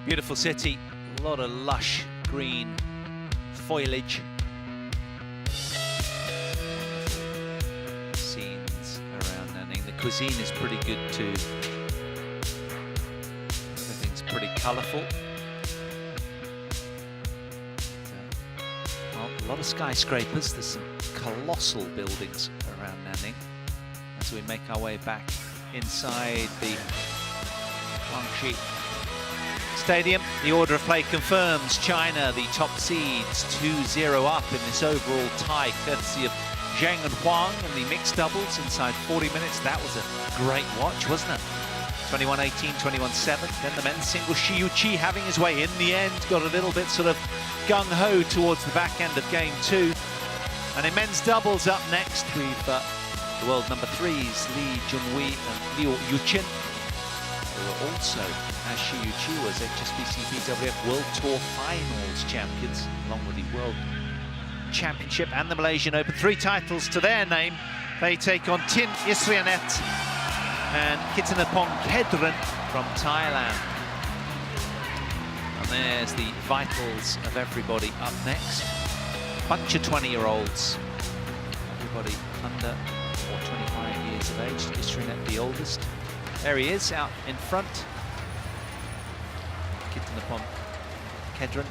Beautiful city, a lot of lush green foliage. Scenes around Nanning. The cuisine is pretty good too. Everything's pretty colourful. Well, a lot of skyscrapers. There's some colossal buildings around Nanning as we make our way back inside the Guangxi Stadium. The order of play confirms China, the top seeds, 2-0 up in this overall tie, courtesy of Zheng and Huang in the mixed doubles inside 40 minutes. That was a great watch, wasn't it? 21-18, 21-7. Then the men's single, Shi Yuqi having his way in the end, got a little bit sort of gung-ho towards the back end of game 2. And in men's doubles up next, we've the world number 3s, Li Junhui and Liu Yuqin, who are also, as Shi Yuqi was, HSBC BWF World Tour Finals champions, along with the World Championship and the Malaysian Open. 3 titles to their name. They take on Tin ISRIYANET and Kittanapong KEDREN from Thailand. And there's the vitals of everybody up next. Bunch of 20-year-olds. Everybody under or 25 years of age. ISRIYANET the oldest. There he is, out in front. Kittanapong KEDREN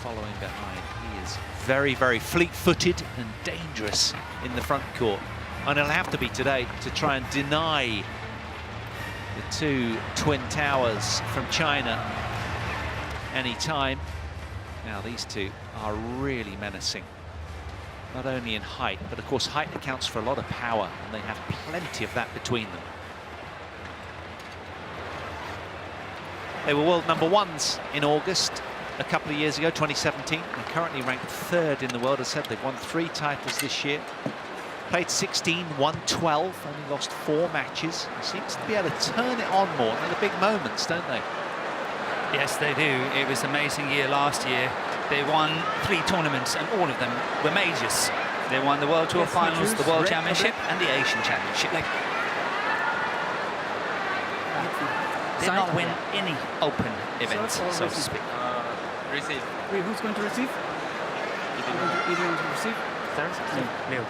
following behind. He is very, very fleet-footed and dangerous in the front court. And he'll have to be today to try and deny the 2 twin towers from China any time. Now, these two are really menacing. Not only in height, but of course height accounts for a lot of power, and they have plenty of that between them. They were world number 1s in August a couple of years ago, 2017. They're currently ranked 3rd in the world. As I said, they've won 3 titles this year. Played 16, won 12, only lost 4 matches. They seems to be able to turn it on more. They're the big moments, don't they? Yes, they do. It was an amazing year last year. They won 3 tournaments, and all of them were majors. They won the World Tour Finals, the World Championship, and the Asian Championship. Did not win any open events, so to speak. Receive. Wait, who's going to receive? You going to receive? No.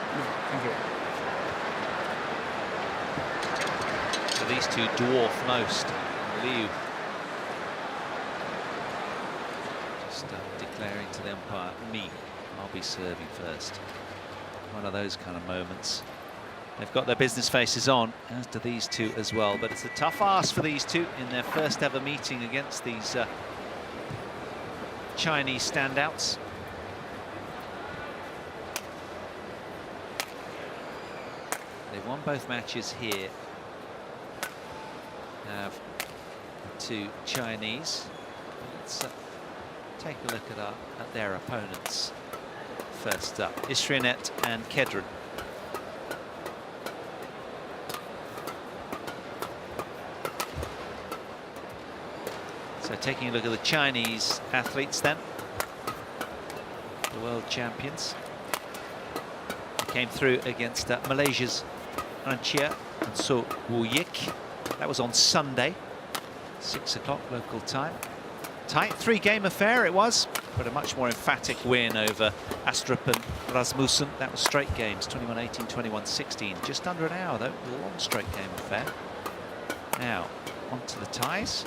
Thank you. So these two dwarf most. Liu just declaring to the umpire, me, I'll be serving first. One of those kind of moments. They've got their business faces on, as do these two as well. But it's a tough ask for these two in their first ever meeting against these Chinese standouts. They've won both matches here. Have 2 Chinese. Let's take a look at their opponents. First up, ISRIYANET and KEDREN. So taking a look at the Chinese athletes then, the world champions. They came through against Malaysia's Chia and So Woo Yik. That was on Sunday, 6 o'clock local time. Tight 3-game affair it was, but a much more emphatic win over Astrup and Rasmussen. That was straight games, 21-18, 21-16. Just under an hour though, a long straight game affair. Now, on to the ties.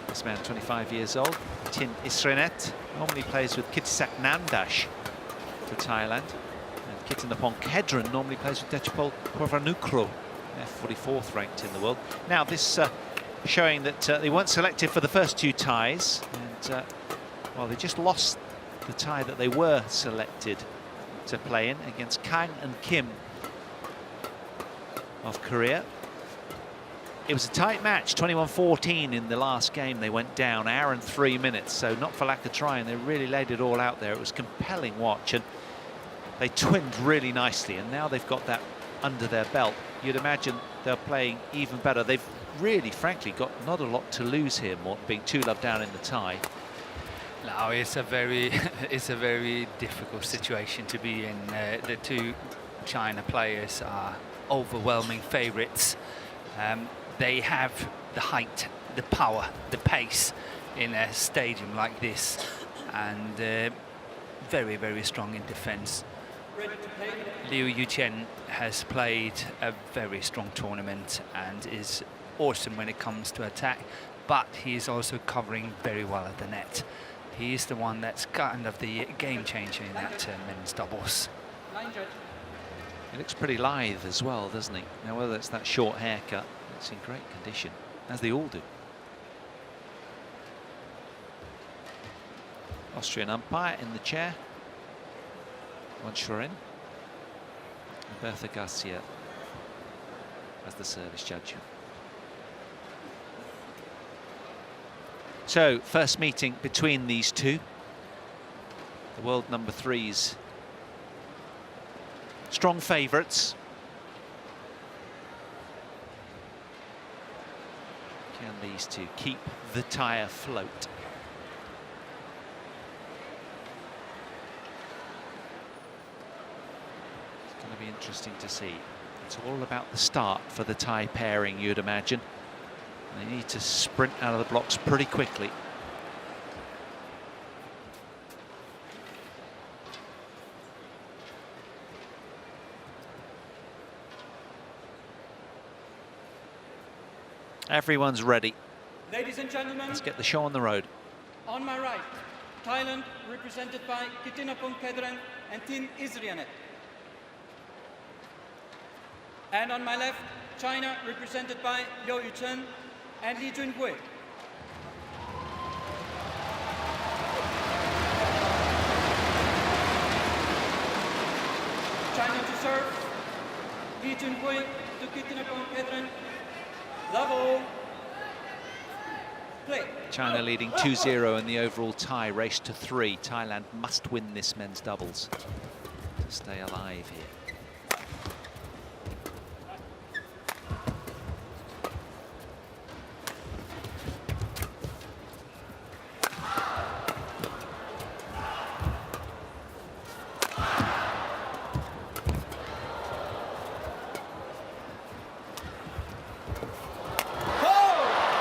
This man, 25 years old, Tin ISRIYANET, normally plays with Kittisak Nandash for Thailand. And Kittanapong KEDREN normally plays with Dechapol Purvanukroh. They're 44th ranked in the world. Now, this showing that they weren't selected for the first 2 ties. And, well, they just lost the tie that they were selected to play in against Kang and Kim of Korea. It was a tight match, 21-14 in the last game. They went down, hour and 3 minutes, so not for lack of trying. They really laid it all out there. It was a compelling watch, and they twinned really nicely, and now they've got that under their belt. You'd imagine they're playing even better. They've really, frankly, got not a lot to lose here, more being 2-love down in the tie. No, it's a very difficult situation to be in. The 2 China players are overwhelming favourites. They have the height, the power, the pace in a stadium like this, and very, very strong in defense. Liu Chen has played a very strong tournament and is awesome when it comes to attack, but he is also covering very well at the net. He is the one that's kind of the game changer in that men's doubles. He looks pretty lithe as well, doesn't he? Now, whether it's that short haircut, it's in great condition, as they all do. Austrian umpire in the chair. One Schwerin. Bertha Garcia as the service judge. So, first meeting between these two. The world number threes. Strong favourites. Can these two keep the tie afloat? It's going to be interesting to see. It's all about the start for the tie pairing, you'd imagine. They need to sprint out of the blocks pretty quickly. Everyone's ready. Ladies and gentlemen, let's get the show on the road. On my right, Thailand, represented by KEDREN and Team ISRIYANET. And on my left, China, represented by Liu Chen and Li Junhui. China to serve, Li Junhui to KEDREN. Level. Play. China leading 2-0 in the overall tie, race to 3. Thailand must win this men's doubles to stay alive here.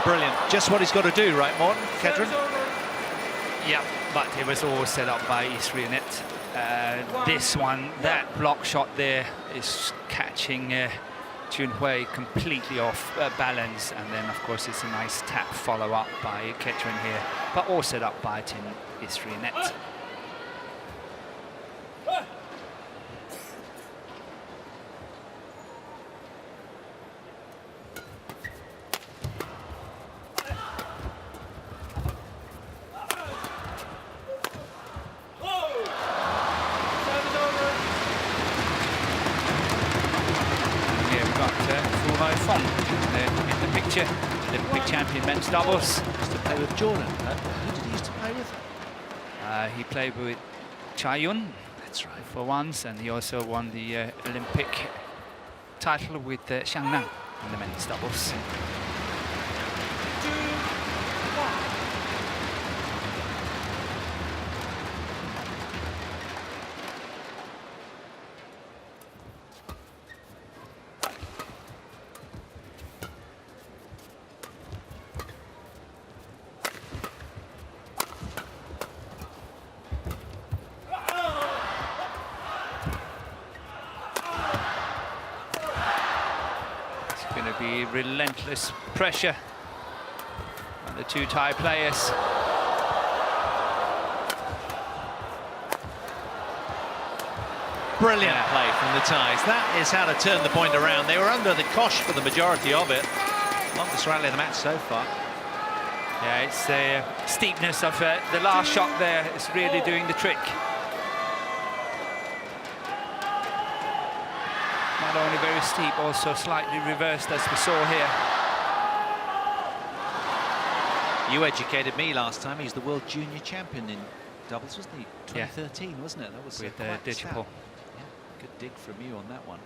Brilliant. Just what he's got to do, right, Morten? KEDREN? Yeah, but it was all set up by ISRIYANET. This one, that block shot there is catching Junhui completely off balance, and then, of course, it's a nice tap follow-up by KEDREN here, but all set up by Team ISRIYANET. In the picture, Olympic champion men's doubles. He used to play with Jordan. Who did he used to play with? He played with Chayun. That's right. For once, and he also won the Olympic title with Xiangnan in the men's doubles. Be relentless pressure on the two Thai players. Brilliant play from the Thais. That is how to turn the point around. They were under the cosh for the majority of it. Longest rally of the match so far. Yeah, it's the steepness of the last shot there is really doing the trick. Not only very steep, also slightly reversed, as we saw here. You educated me last time. He's the world junior champion in doubles, wasn't he? 2013, yeah. Wasn't it? That was with quite digital. Yeah, good dig from you on that one.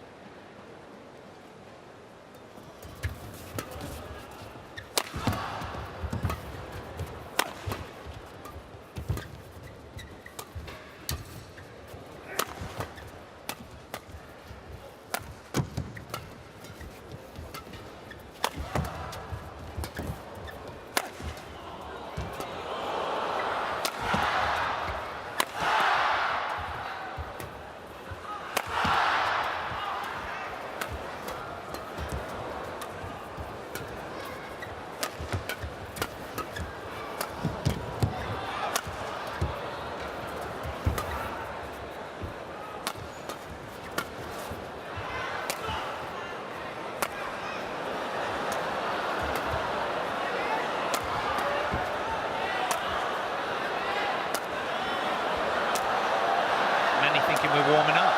thinking we're warming up.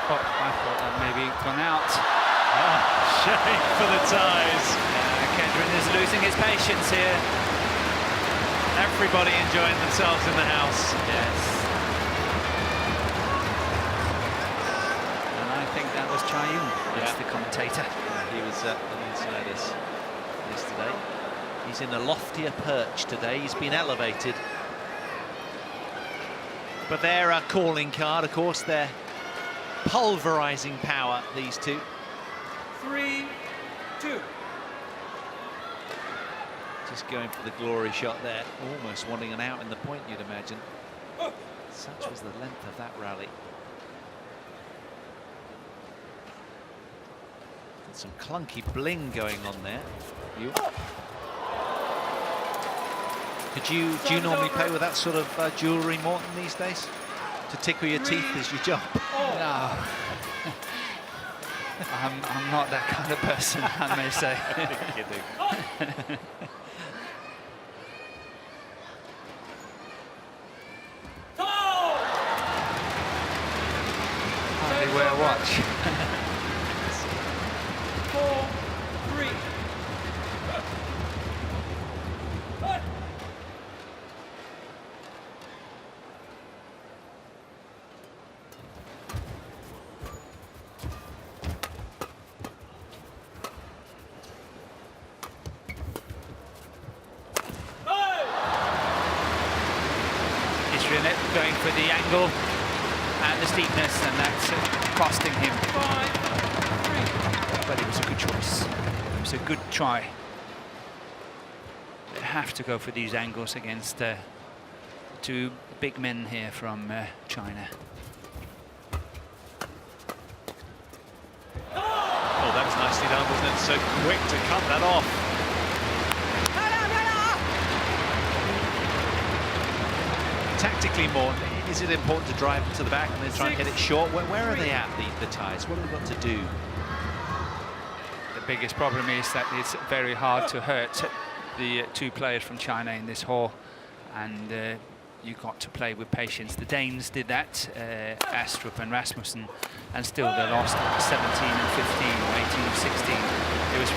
Oh, I thought that maybe gone out. Oh, shame for the ties. Kedren is losing his patience here. Everybody enjoying themselves in the house. Yes. And I think that was Chayun, that's the commentator. He was alongside us yesterday. He's in a loftier perch today. He's been elevated. But they're a calling card, of course. They're pulverizing power, these two. 3-2. Just going for the glory shot there, almost wanting an out in the point, you'd imagine. Such was the length of that rally. And some clunky bling going on there. Do you normally play with that sort of jewellery, Morton, these days? To tickle your teeth as you jump? No. I'm not that kind of person, I may say. Kidding. Hardly wear a watch. 4-3. ISRIYANET going for the angle and the steepness, and that's costing him. 5-3. But it was a good choice. It was a good try. They have to go for these angles against two big men here from China. Oh, that was nicely done, wasn't it? So quick to cut that off. Tactically, more, is it important to drive to the back and then try and hit it short? Where are they at, the ties? What have we got to do? The biggest problem is that it's very hard to hurt the two players from China in this hall, and you got to play with patience. The Danes did that, Astrup and Rasmussen, and still they lost 17 and 15, 18 and 16. It was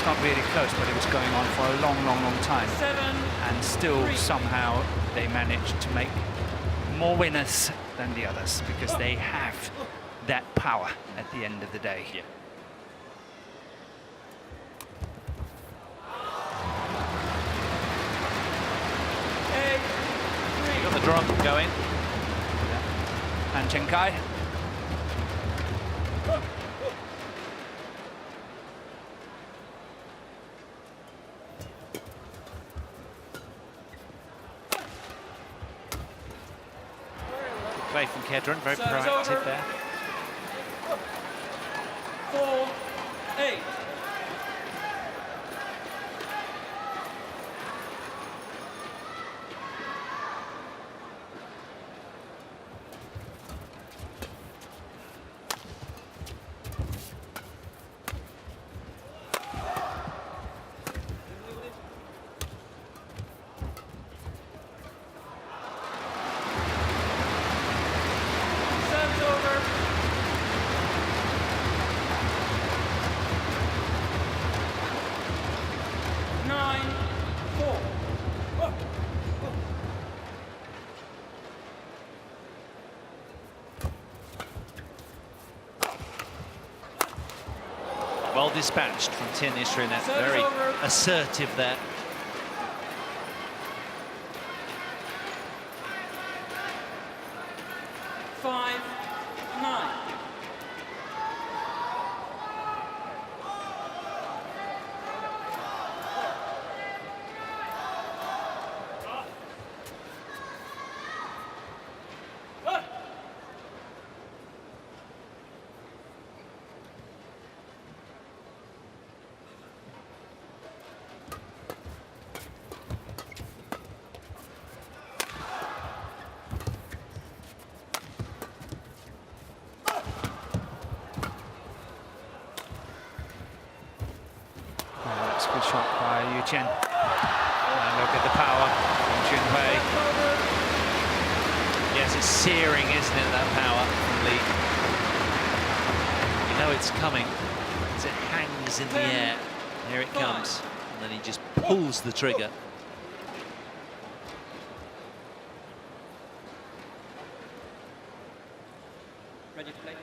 not really close, but it was going on for a long time. 7, and still 3. somehow they managed to make more winners than the others, because they have that power at the end of the day. Yeah. You got the drum going. And Chen Kai. Play from Kedren, very proactive there. 4-8. Service over. 9-4. Well dispatched from Tin ISRIYANET, very assertive there. Five, 9. shot by Yu Chen. And look at the power from Junhui. Yes, it's searing, isn't it, that power from Lee? You know it's coming as it hangs in the air. Here it comes, and then he just pulls the trigger. Ready to play.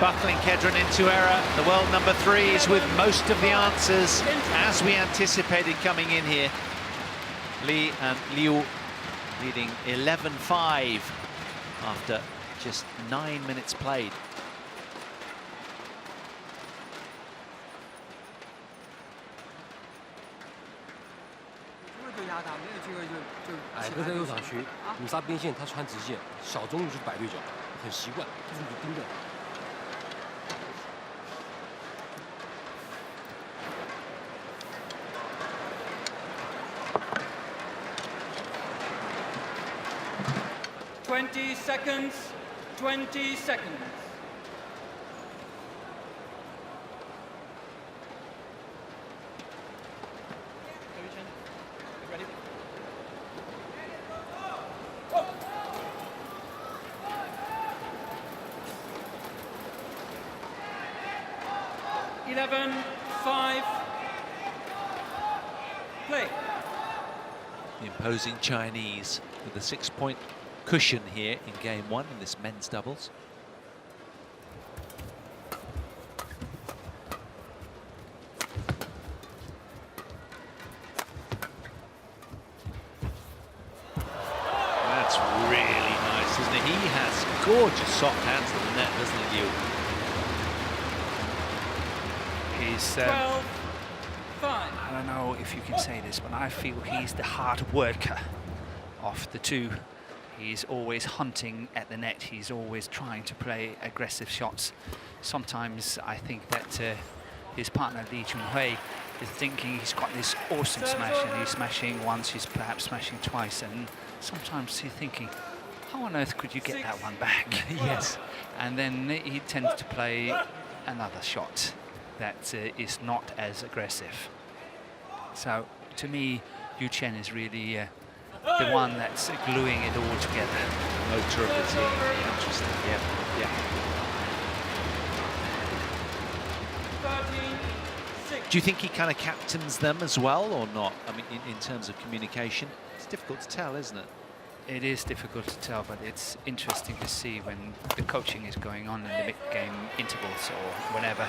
Buckling Kedren into error. The world number 3 is with most of the answers, as we anticipated coming in here. Li and Liu leading 11-5 after just 9 minutes played.跟在右场区，五杀边线他穿直线，小中路是摆对角，很习惯，就是盯着。 20 seconds. 20 seconds. Ready? 11-5. Play. The imposing Chinese with a 6-point cushion here in game 1 in this men's doubles. That's really nice, isn't it? He has gorgeous soft hands to the net, doesn't he, Liu? He's 12-5. I don't know if you can say this, but I feel he's the hard worker of the two. He's always hunting at the net. He's always trying to play aggressive shots. Sometimes I think that his partner Li Junhui is thinking he's got this awesome smash and he's smashing once, he's perhaps smashing twice, and sometimes he's thinking, how on earth could you get that one back? Yes. And then he tends to play another shot that is not as aggressive. So to me, Yu Chen is really the one that's gluing it all together. Motor of the team. Interesting. Yeah. Yeah. 13-6. Do you think he kind of captains them as well, or not? I mean, in terms of communication, it's difficult to tell, isn't it? It is difficult to tell, but it's interesting to see when the coaching is going on in the mid-game intervals or whenever.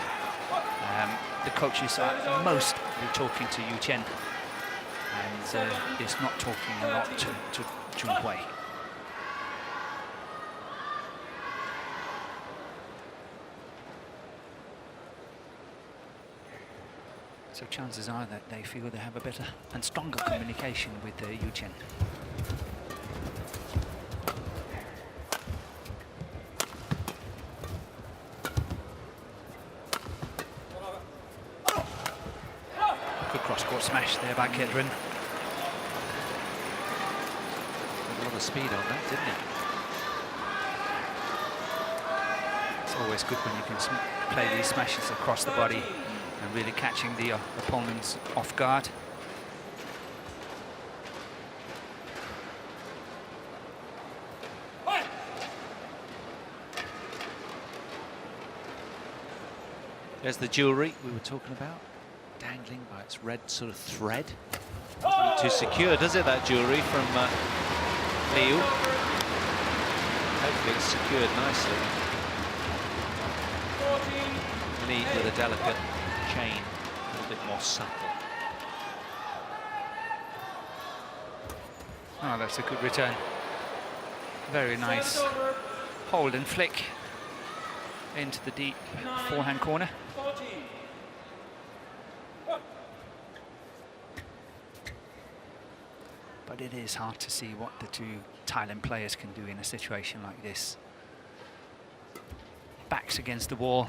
The coaches are mostly talking to Yu Chen, and is not talking a lot to Junhui. So chances are that they feel they have a better and stronger communication with Yu Chen. Good cross-court smash there by Kedren. A lot of speed on that, didn't it? It's always good when you can play these smashes across the body and really catching the opponents off guard. There's the jewellery we were talking about, dangling by its red sort of thread. Doesn't look too secure, does it, that jewellery from Liu? Hopefully it's secured nicely. 14. Li with a delicate chain, a little bit more subtle. Oh, that's a good return. Very nice hold and flick into the deep forehand corner. 14. But it is hard to see what the two Thailand players can do in a situation like this. Backs against the wall.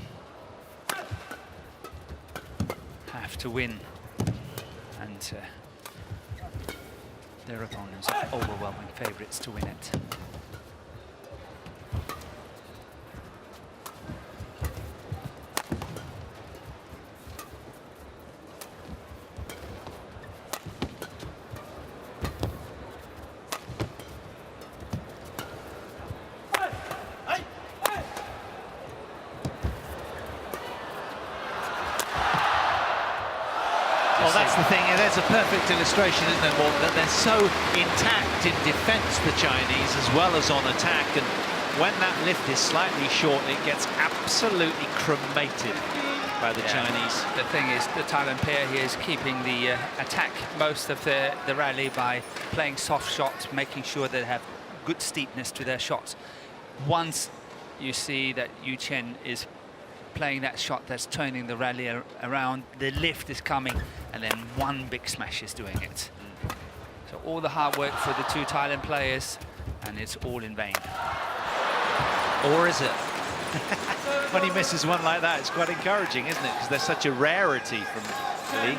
Have to win. And their opponents are overwhelming favourites to win it. Well, that's the thing. There's a perfect illustration, isn't there, Morten, that they're so intact in defence, the Chinese, as well as on attack. And when that lift is slightly short, it gets absolutely cremated by the Chinese. The thing is, the Thailand pair here is keeping the attack most of the rally by playing soft shots, making sure they have good steepness to their shots. Once you see that HSBC is playing that shot that's turning the rally around, the lift is coming, and then one big smash is doing it. So all the hard work for the two Thailand players, and it's all in vain. Or is it? When he misses one like that, it's quite encouraging, isn't it? Because they're such a rarity from Lee.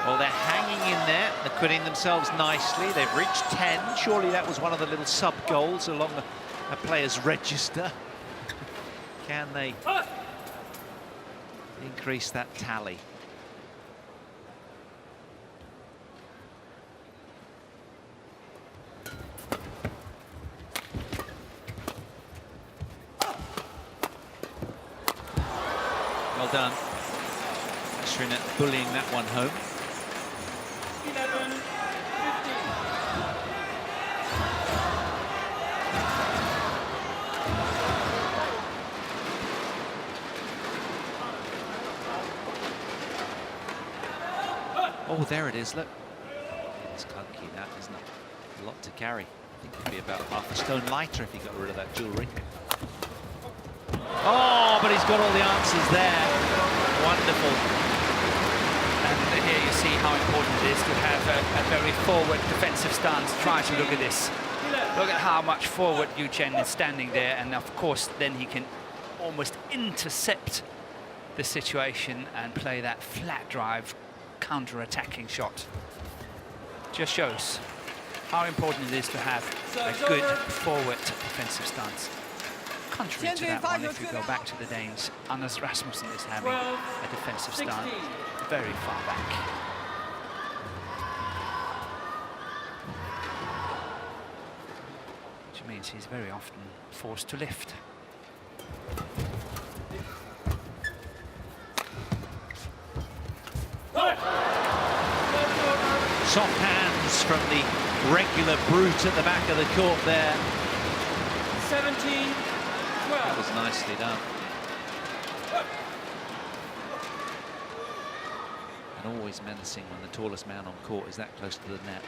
Well, they're hanging in there, acquitting themselves nicely. They've reached 10. Surely that was one of the little sub-goals along the player's register. Can they increase that tally? Well done. ISRIYANET bullying that one home. 11-15. Oh, there it is, look. It's clunky, that, isn't it? A lot to carry. I think it'd be about half a stone lighter if he got rid of that jewellery. Oh, but he's got all the answers there. Wonderful. And here you see how important it is to have a very forward defensive stance. Try to look at this. Look at how much forward HSBC is standing there, and of course then he can almost intercept the situation and play that flat drive counter-attacking shot. Just shows how important it is to have a good forward defensive stance. Contrary to that one, if you go back to the Danes, Anders Rasmussen is having a defensive stance very far back. Which means he's very often forced to lift. Soft hands from the regular brute at the back of the court there. 17-12. That was nicely done. And always menacing when the tallest man on court is that close to the net.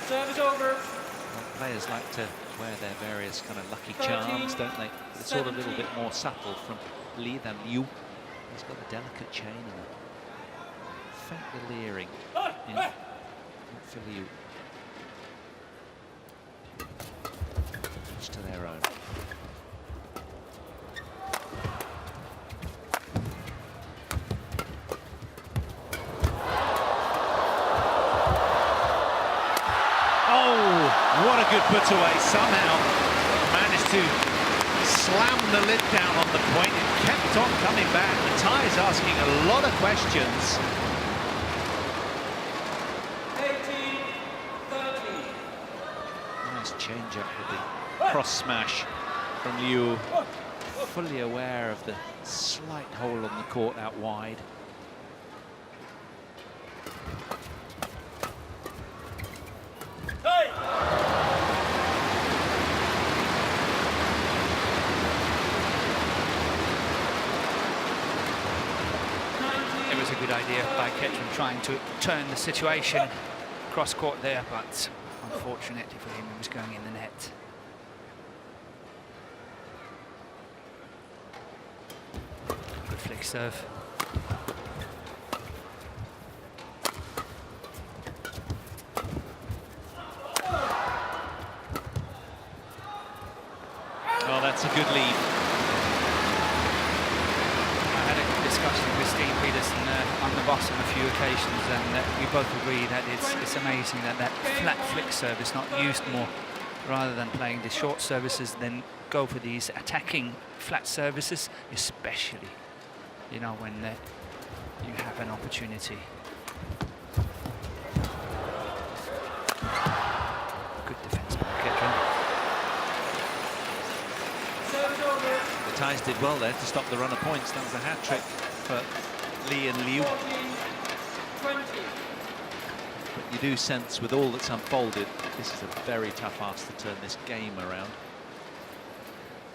Serve is over. Well, players like to wear their various kind of lucky charms, don't they? It's all a little bit more subtle from Lee than Liu. He's got a delicate chain and a faint little earring for Liu. Each to their own. Oh, what a good put away. Somehow managed to slam the lid down on the point and kept on coming back. The Thai is asking a lot of questions. 18-13. Nice change up with the cross smash from Liu. Fully aware of the slight hole on the court out wide. It was a good idea by KEDREN trying to turn the situation cross court there, but unfortunately for him, he was going in the net. Good flick serve. good lead. I had a discussion with Steve Peterson on the bus on a few occasions, and we both agree that it's amazing that flat flick service not used more, rather than playing the short services, then go for these attacking flat services, especially, you know, when you have an opportunity. Good defense by KEDREN. The Thais did well there to stop the run of points. That was a hat-trick for Lee and LIU. 20. But you do sense, with all that's unfolded, this is a very tough ask to turn this game around.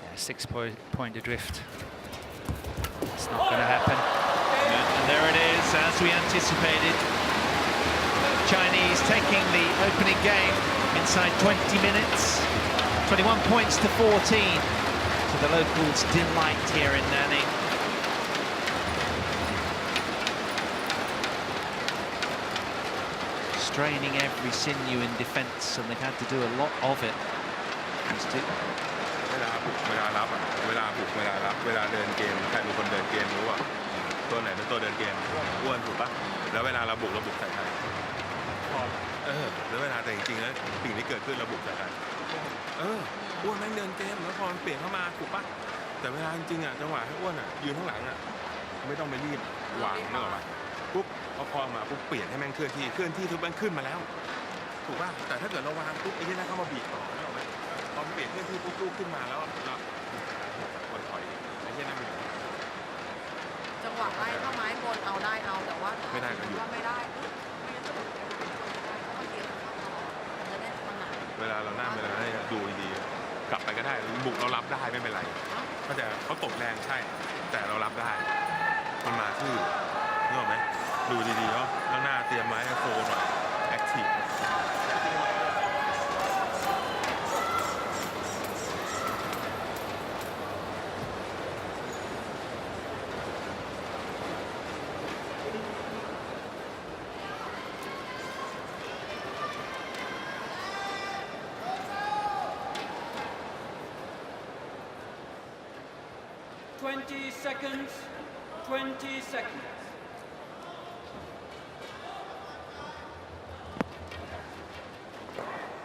Yeah, 6-point adrift. It's not going to happen. And there it is, as we anticipated. Chinese taking the opening game inside 20 minutes. 21 points to 14. To the locals' delight here in Nanning. Straining every sinew in defence, and they've had to do a lot of it. These two. เวลาบุกเวลารับอ่ะเวลาบุกเวลารับเวลาเดินเกมใครเป็นคนเดินเกมรู้อ่ะตัวไหนเป็นตัวเดินเกมอ้วนถูกปะแล้วเวลาเราบุกใส่ใครแล้วเวลาแต่จริงๆแล้วสิ่งที่เกิดขึ้นเราบุกใส่ใครอ้วนแม่งเดินเกมแล้วพอมันเปลี่ยนเข้ามาถูกปะแต่เวลาจริงๆอ่ะจังหวะให้อ้วนอ่ะยืนข้างหลังอ่ะไม่ต้องไปรีบวางนึกออกปะปุ๊บพอมาปุ๊บเปลี่ยนให้แม่งเคลื่อนที่ทุกแม่งขึ้นมาแล้วถูกปะแต่ถ้าเกิดเราวางปุ๊บไอ้ที่นั่นเข้ามาบีบต่อนึกออกไหมตอนเปลี่ยนเคลื่อนที่ปุ๊บลูกขึ้นมาแล้วคนถอยไอ้ที่นั่นมัน จังหวะไล่ถ้าไม้บนเอาได้เอาแต่ว่า ไม่ได้ก็หยุด ว่าไม่ได้ไม่งั้นจะถูกเขาเกียร์มันจะได้มันหนัก เวลาเราหน้าเวลาให้ดูดีๆกลับไปก็ได้บุกเรารับได้ไม่เป็นไรก็แต่เขาตบแรงใช่แต่เรารับได้มันมาทื่อนึกออกไหมดูดีๆเนาะแล้วหน้าเตรียมไม้ให้โฟนหน่อยแอคทีฟ 20 seconds. 20 seconds.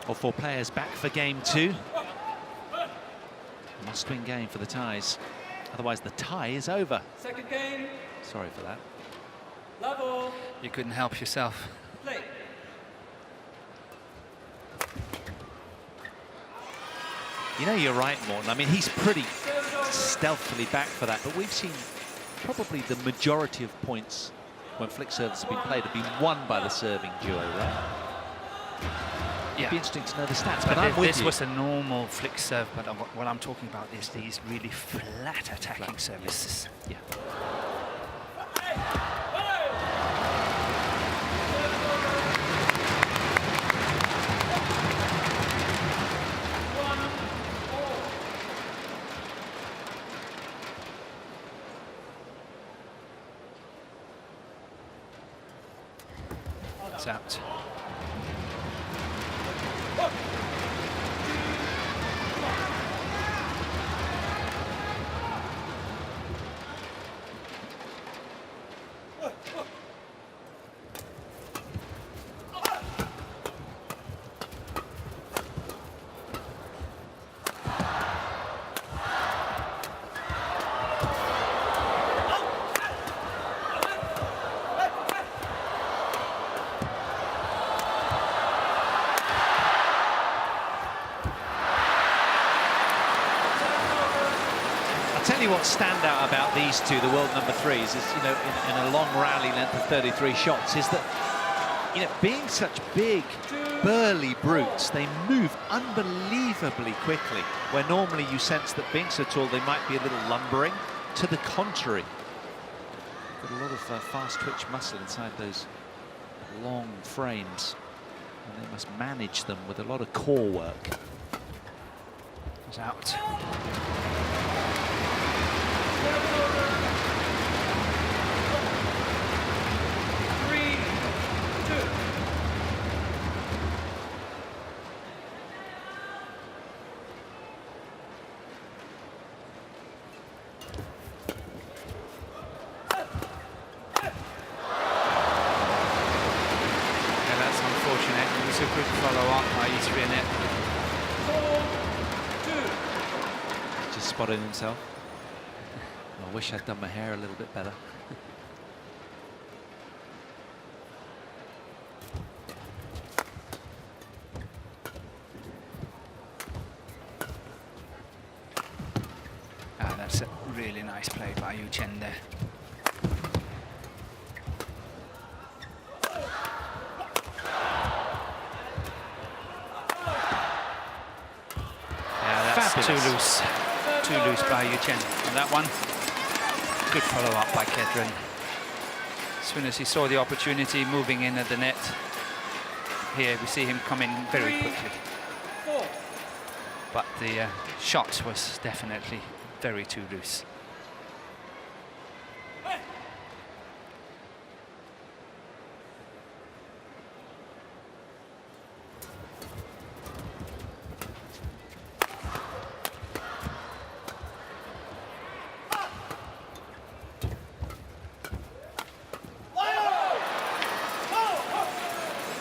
All four players back for game two. Must-win game for the Thais. Otherwise, the tie is over. Second game. Sorry for that. Level. You couldn't help yourself. Play. You know, you're right, Morton. I mean, he's pretty stealthily back for that, but we've seen probably the majority of points when flick serves have been played have been won by the serving duo, right? Yeah. It'd be interesting to know the stats, but But I'm with this you. was a normal flick serve, but what I'm talking about is these really flat attacking services. Yeah. It's out. I'll tell you what stand out about these two, the world number threes, is, you know, in a long rally length of 33 shots, is that, you know, being such big, burly brutes, they move unbelievably quickly, where normally you sense that being so tall, they might be a little lumbering. To the contrary, got a lot of fast twitch muscle inside those long frames, and they must manage them with a lot of core work. It's out. spotted himself. I wish I'd done my hair a little bit better. That's a really nice play by CHN there. Yeah, that's too loose. Too loose by CHN. And that one, good follow-up by KEDREN. As soon as he saw the opportunity moving in at the net, here we see him come in very quickly. But the shot was definitely very too loose.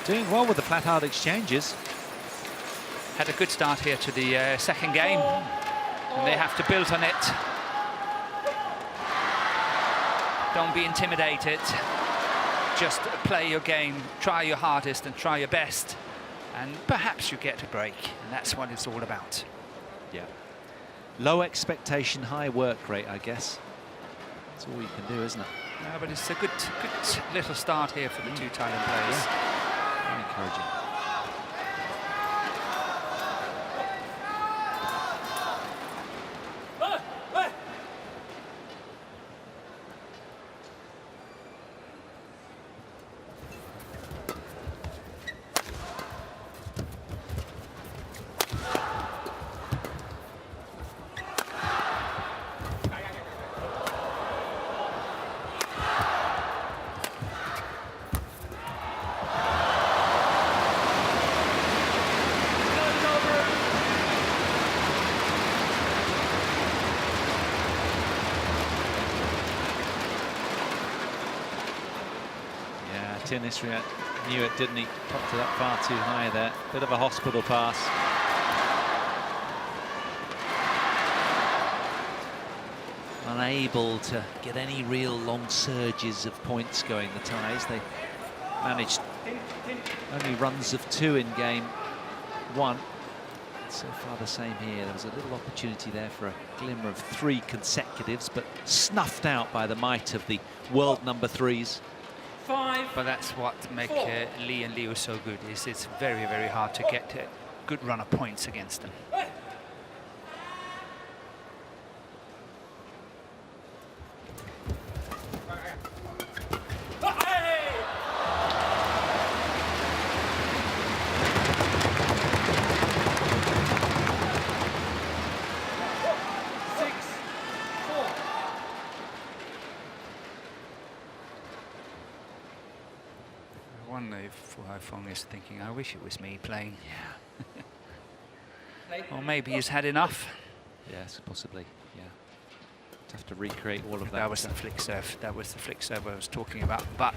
Doing well with the flat hard exchanges. Had a good start here to the second game, and they have to build on it. Don't be intimidated. Just play your game, try your hardest and try your best, and perhaps you get a break, and that's what it's all about. Yeah. Low expectation, high work rate, I guess. That's all you can do, isn't it? No, but it's a good little start here for the two Thailand players. Yeah. Very encouraging. ISRIYANET knew it, didn't he? Popped it up far too high there. Bit of a hospital pass. Unable to get any real long surges of points going, the Thais. They managed only runs of 2 in game 1. So far the same here. There was a little opportunity there for a glimmer of 3 consecutives, but snuffed out by the might of the world number 3s. But that's what makes Lee and Liu so good, is it's very, very hard to get a good run of points against them. I wonder if Haifeng is thinking, I wish it was me playing. Yeah. Or maybe he's had enough. Yes, possibly. Yeah. Have to recreate all of that. That was the flick serve. That was the flick serve I was talking about. But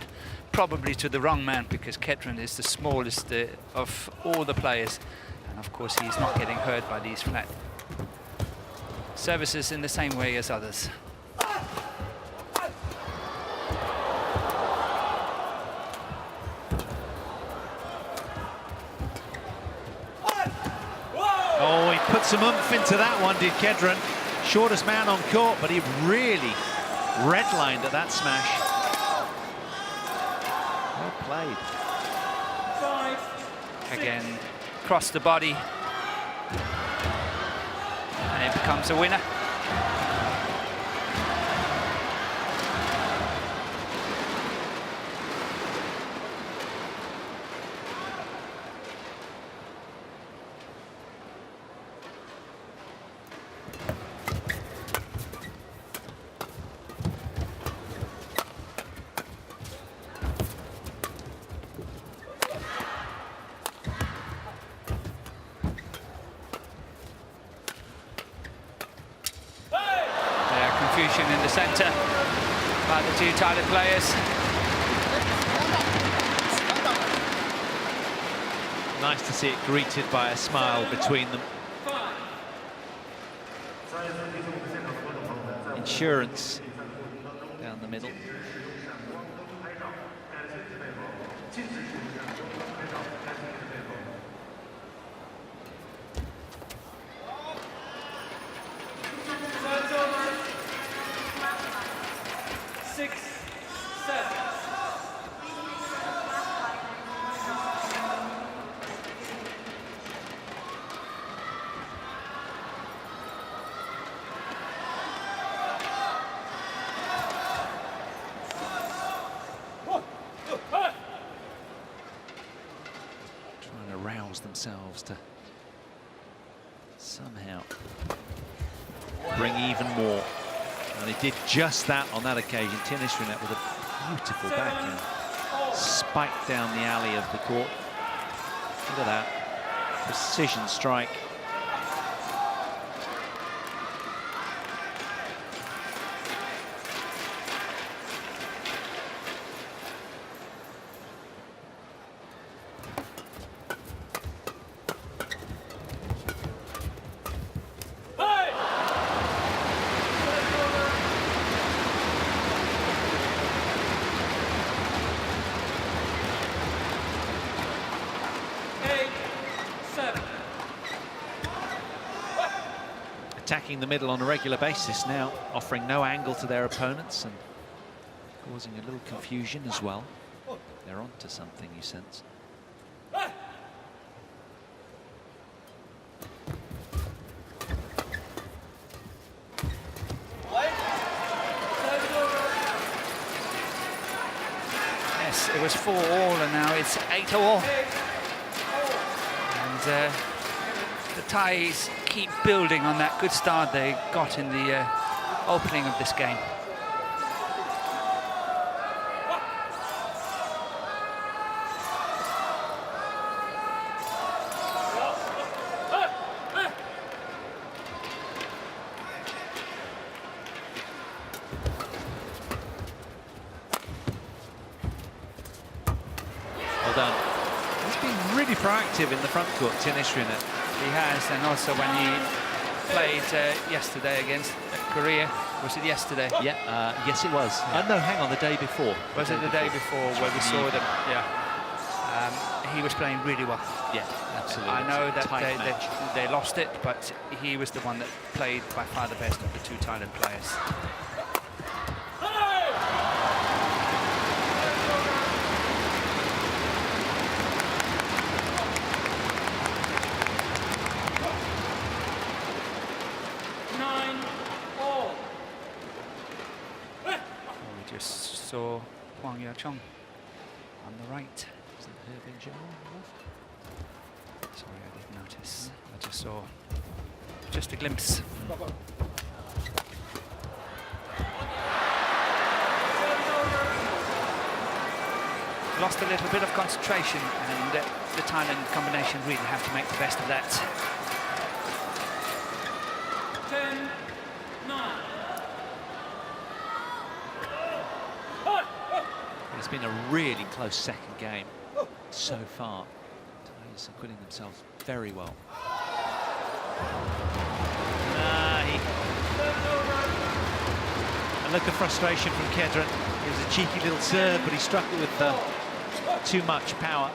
probably to the wrong man, because KEDREN is the smallest of all the players. And of course, he's not getting hurt by these flat services in the same way as others. Oh, he put some oomph into that one, did KEDREN. Shortest man on court, but he really redlined at that smash. Well played. Again, cross the body. And it becomes a winner. Confusion in the centre by the two Thailand players. Nice to see it greeted by a smile between them. insurance down the middle. Themselves to somehow bring even more, and they did just that on that occasion. ISRIYANET with a beautiful backhand spike down the alley of the court. Look at that precision strike. Attacking the middle on a regular basis now, offering no angle to their opponents and causing a little confusion as well. They're onto something, you sense. Yes, it was 4-all and now it's 8-all. And the Thais keep building on that good start they got in the opening of this game. Well done. He's been really proactive in the front court, ISRIYANET. He has, and also when he played yesterday against Korea. Was it yesterday? Yeah, yes it was. Yeah. No, hang on, the day before. Was it the day before where we saw them? Yeah. He was playing really well. Yeah, absolutely. I know that they lost it, but he was the one that played by far the best of the two Thailand players. Just saw Hwang Ya-chong on the right. Is that her being shown? Sorry, I didn't notice. I just saw just a glimpse. Lost a little bit of concentration, and the Thailand combination really have to make the best of that. 10-9. It's been a really close second game so far. Thais are acquitting themselves very well. A look of frustration from KEDREN. It was a cheeky little serve, but he struck it with too much power.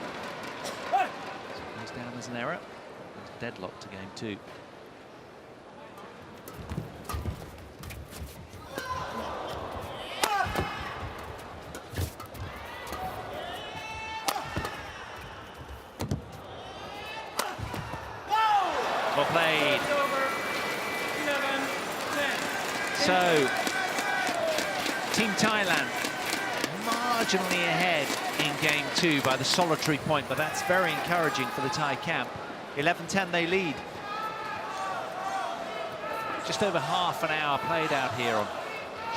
So it goes down as an error. It's deadlocked to game two. Well played. So, Team Thailand marginally ahead in game two by the solitary point, but that's very encouraging for the Thai camp. 11-10 they lead. Just over half an hour played out here on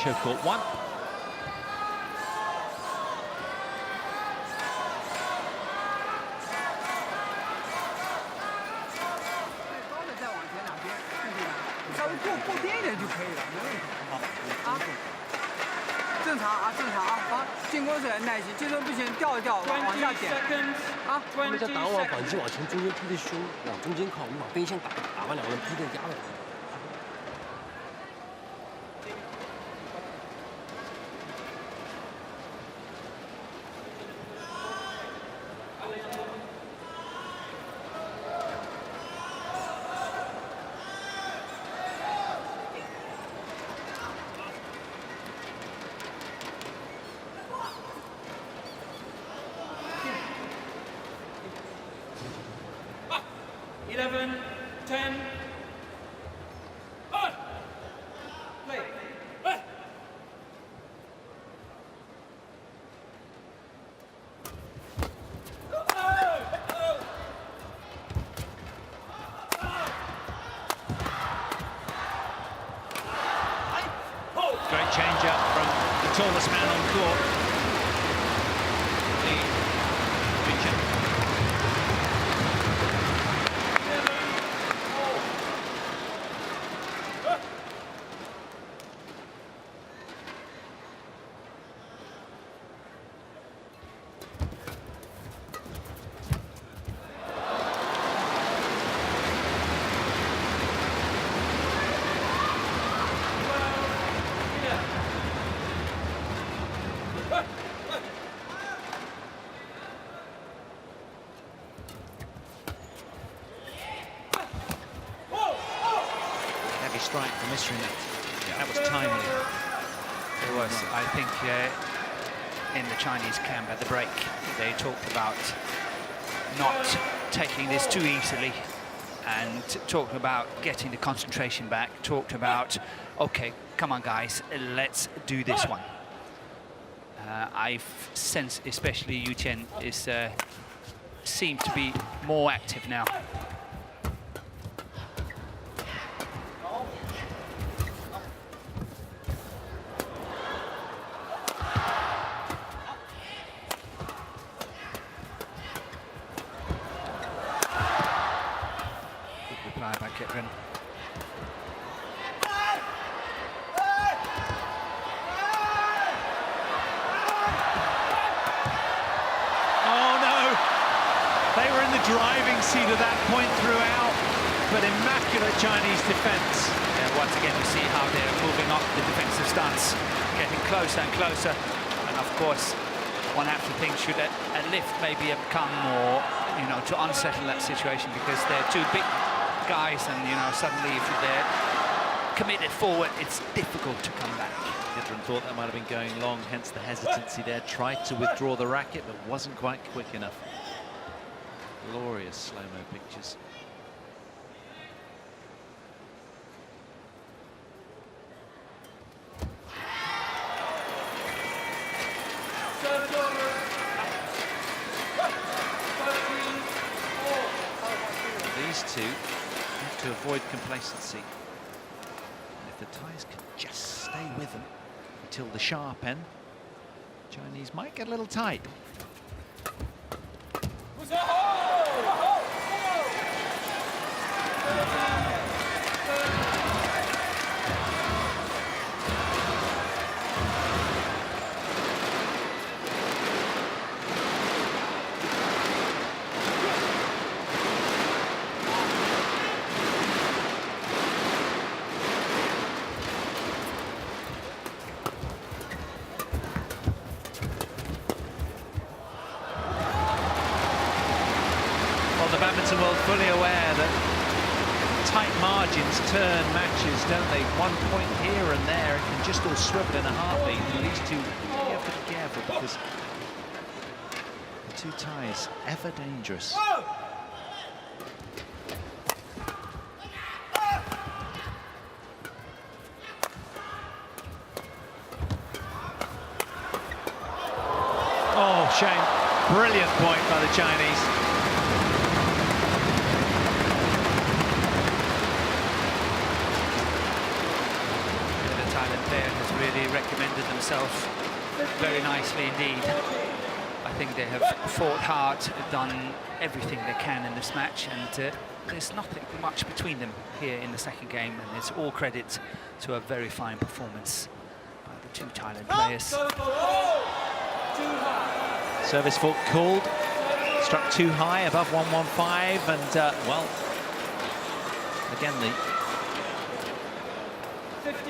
show court one. Seconds. 他们在打网反击往前中间踢的凶，往中间靠，我们往边线打，打完两个人踢的压了。11, 10. Play. Great change-up from the tallest man on court. The Richard. Heavy strike from ISRIYANET. That was timely. It was. I think in the Chinese camp at the break, they talked about not taking this too easily and talked about getting the concentration back, talked about, okay, come on guys, let's do this one. I've sensed especially Yu Chen is seemed to be more active now. Reply by KEDREN. Oh no! They were in the driving seat at that point throughout, but immaculate Chinese defence. Yeah, once again, you see how they're moving up the defensive stance, getting closer and closer. And of course, one has to think, should a lift maybe have come more, you know, to unsettle that situation, because they're two big guys, and you know, suddenly if they're committed forward, it's difficult to come back. KEDREN thought that might have been going long, hence the hesitancy there. Tried to withdraw the racket, but wasn't quite quick enough. Glorious slow-mo pictures. These two have to avoid complacency. And if the ties can just stay with them until the sharp end, Chinese might get a little tight. The Badminton World fully aware that tight margins turn matches, don't they? 1 point here and there, it can just all swivel in a heartbeat. And these two, you have to be careful, because the two ties, ever dangerous. Oh, shame. Brilliant point by the Chinese. Really recommended themselves very nicely indeed. I think they have fought hard, done everything they can in this match, and there's nothing much between them here in the second game, and it's all credit to a very fine performance by the two Thailand players. Service fault called, struck too high, above 115, and well, again the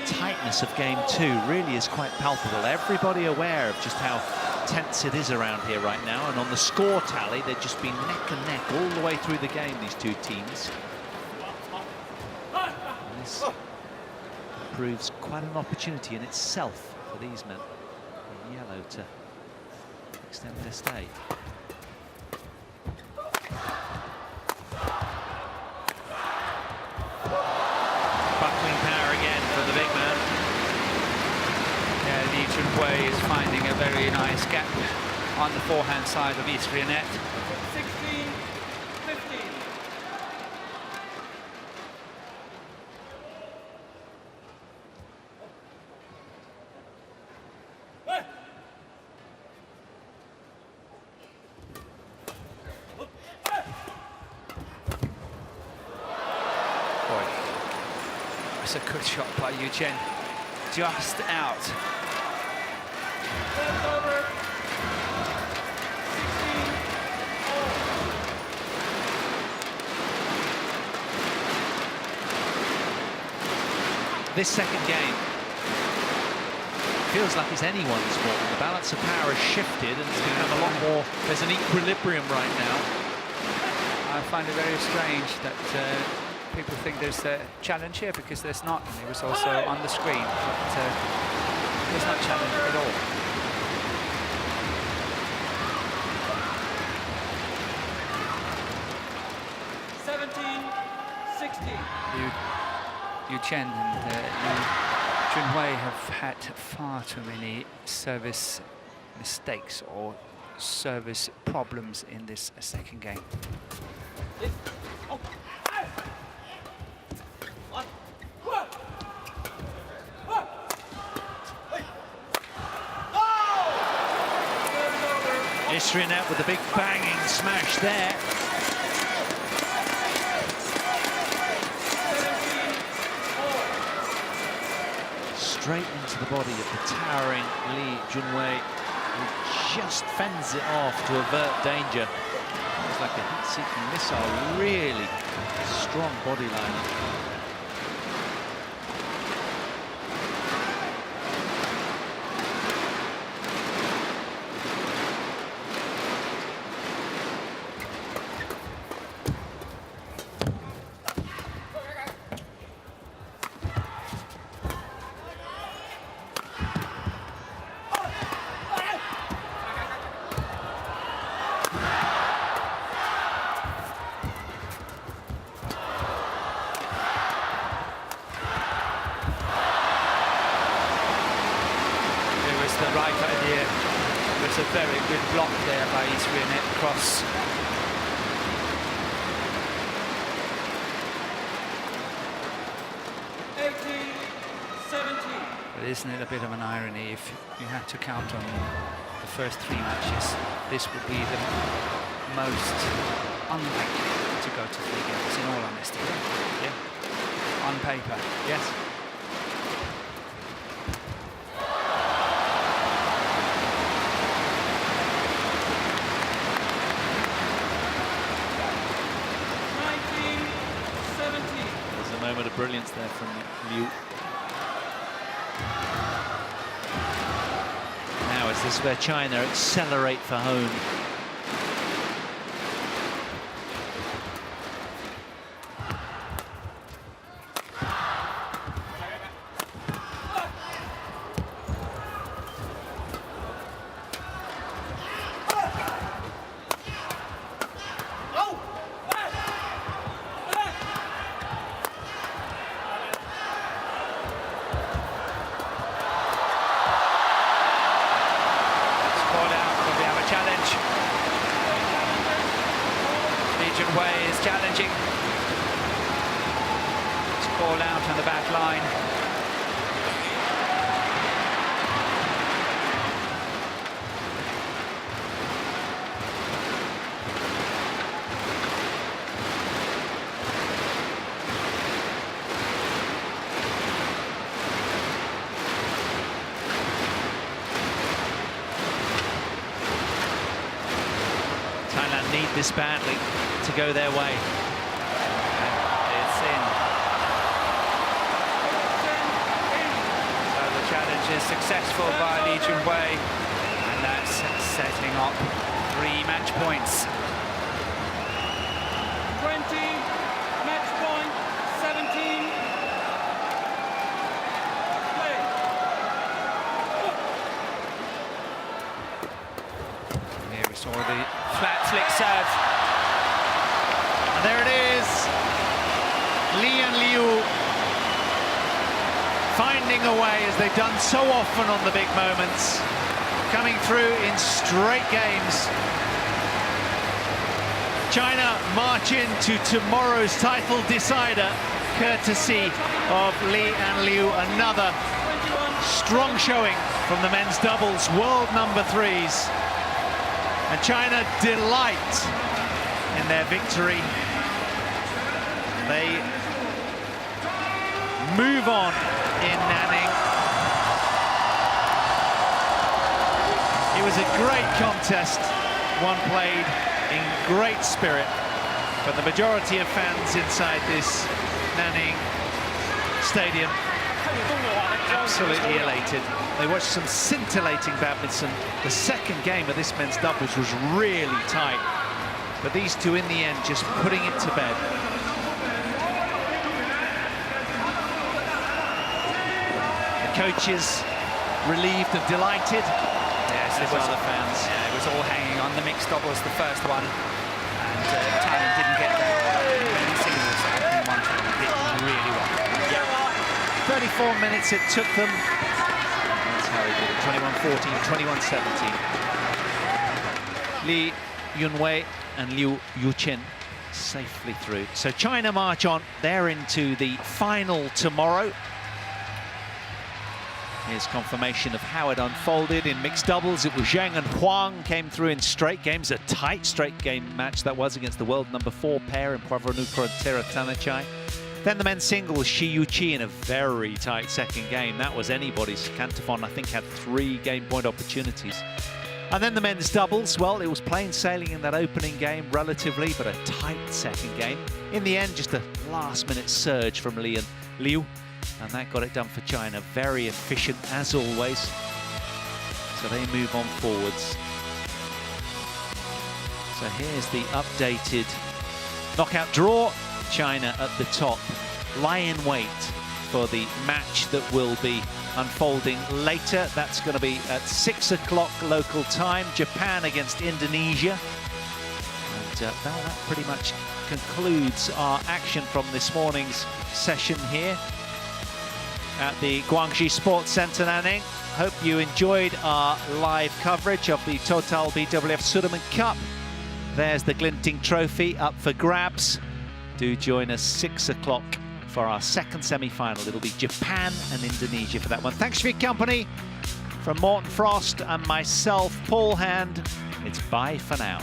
tightness of game two really is quite palpable. Everybody aware of just how tense it is around here right now, and on the score tally they've just been neck and neck all the way through the game, these two teams. And this proves quite an opportunity in itself for these men in yellow to extend their stay. Junhui is finding a very nice gap on the forehand side of ISRIYANET. 16-15. Boy, that's a good shot by Yu Chen. Just out. Serve over. 16-all. This second game feels like it's anyone's ball. The balance of power has shifted and it's become a lot more, there's an equilibrium right now. I find it very strange that people think there's a challenge here, because there's not. And it was also on the screen, but there's no challenge at all. Yu Chen and Liu Junhui have had far too many service mistakes or service problems in this second game. ISRIYANET with a big banging smash there. Straight into the body of the towering Li Junhui, who just fends it off to avert danger. It's like a heat-seeking missile, really strong body line. The right idea. There's a very good block there by ISRIYANET cross. But isn't it a bit of an irony, if you had to count on the first 3 matches, this would be the most unlikely to go to 3 games, in all honesty. Yeah. On paper. Yes. Moment of brilliance there from Liu. Now is this where China accelerate for home? Junhui is challenging. It's called out on the back line. Thailand need this badly to go their way. And it's in. So the challenge is successful by Li Junhui, and that's setting up 3 match points. 20, match point, 17. Play. Here we saw the flat flick serve. And there it is. Li and Liu finding a way, as they've done so often on the big moments, coming through in straight games. China march into tomorrow's title decider, courtesy of Li and Liu. Another strong showing from the men's doubles world number 3s. And China delight in their victory. They move on in Nanning. It was a great contest, one played in great spirit, but the majority of fans inside this Nanning stadium absolutely elated. They watched some scintillating badminton. The second game of this men's doubles was really tight, but these two in the end just putting it to bed. The coaches relieved and delighted. Yes, it was. The fans. Yeah, it was all hanging on the mixed doubles, the first one, and Thailand didn't get that many singles. So one did really well. Yeah. 34 minutes it took them. That's how they did it. 21-14, 21-17. Li Yunwei and Liu Yuchen safely through. So China march on. They're into the final tomorrow. Here's confirmation of how it unfolded in mixed doubles. It was Zheng and Huang came through in straight games. A tight straight game match that was against the world number 4 pair in Poivranukroh and Teratanachai. Then the men's singles, Shi Yuqi in a very tight second game. That was anybody's. Cantafon, I think, had 3 game point opportunities. And then the men's doubles, well, it was plain sailing in that opening game, relatively, but a tight second game. In the end, just a last-minute surge from Li and Liu. And that got it done for China. Very efficient, as always. So they move on forwards. So here's the updated knockout draw. China at the top. Lie in wait for the match that will be unfolding later. That's going to be at 6 o'clock local time. Japan against Indonesia. And that pretty much concludes our action from this morning's session here at the Guangxi Sports Centre Nanning. Hope you enjoyed our live coverage of the Total BWF Sudirman Cup. There's the glinting trophy up for grabs. Do join us 6 o'clock for our second semi-final. It'll be Japan and Indonesia for that one. Thanks for your company. From Morten Frost and myself, Paul Hand, it's bye for now.